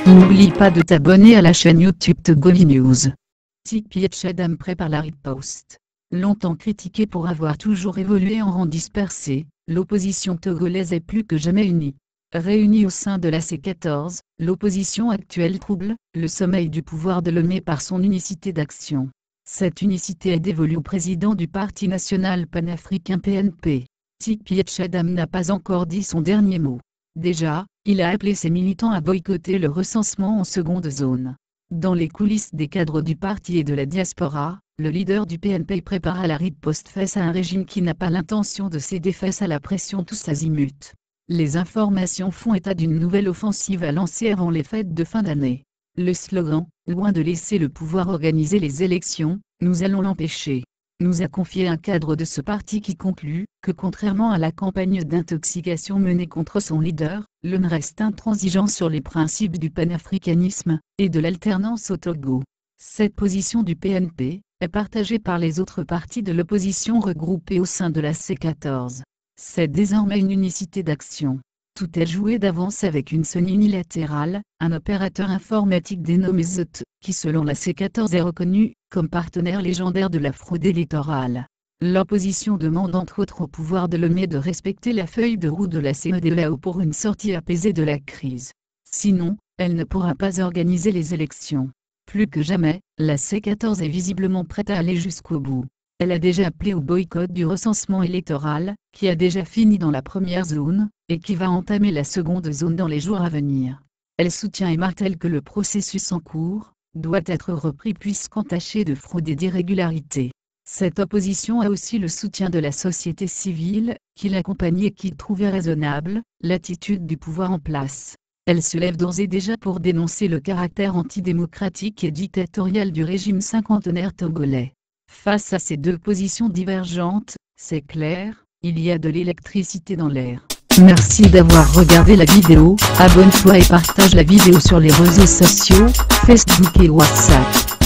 N'oublie pas de t'abonner à la chaîne YouTube Togovi News. TP Etchedam prépare la riposte. Longtemps critiqué pour avoir toujours évolué en rang dispersé, l'opposition togolaise est plus que jamais unie. Réunie au sein de la C14, l'opposition actuelle trouble le sommeil du pouvoir de Lomé par son unicité d'action. Cette unicité est dévolue au président du Parti national panafricain PNP. TP Etchedam n'a pas encore dit son dernier mot. Déjà, il a appelé ses militants à boycotter le recensement en seconde zone. Dans les coulisses des cadres du parti et de la diaspora, le leader du PNP prépare à la riposte face à un régime qui n'a pas l'intention de céder face à la pression tous azimuts. Les informations font état d'une nouvelle offensive à lancer avant les fêtes de fin d'année. Le slogan « Loin de laisser le pouvoir organiser les élections, nous allons l'empêcher », nous a confié un cadre de ce parti qui conclut que contrairement à la campagne d'intoxication menée contre son leader, l'on reste intransigeant sur les principes du panafricanisme et de l'alternance au Togo. Cette position du PNP est partagée par les autres partis de l'opposition regroupés au sein de la C14. C'est désormais une unicité d'action. Tout est joué d'avance avec une Sony unilatérale, un opérateur informatique dénommé ZOT, qui selon la C14 est reconnu comme partenaire légendaire de la fraude électorale. L'opposition demande entre autres au pouvoir de Lomé de respecter la feuille de route de la CEDEAO pour une sortie apaisée de la crise. Sinon, elle ne pourra pas organiser les élections. Plus que jamais, la C14 est visiblement prête à aller jusqu'au bout. Elle a déjà appelé au boycott du recensement électoral, qui a déjà fini dans la première zone, et qui va entamer la seconde zone dans les jours à venir. Elle soutient et martèle que le processus en cours doit être repris puisqu'entaché de fraude et d'irrégularité. Cette opposition a aussi le soutien de la société civile, qui l'accompagne et qui trouvait raisonnable l'attitude du pouvoir en place. Elle se lève d'ores et déjà pour dénoncer le caractère antidémocratique et dictatorial du régime cinquantenaire togolais. Face à ces deux positions divergentes, c'est clair, il y a de l'électricité dans l'air. Merci d'avoir regardé la vidéo, abonne-toi et partage la vidéo sur les réseaux sociaux, Facebook et WhatsApp.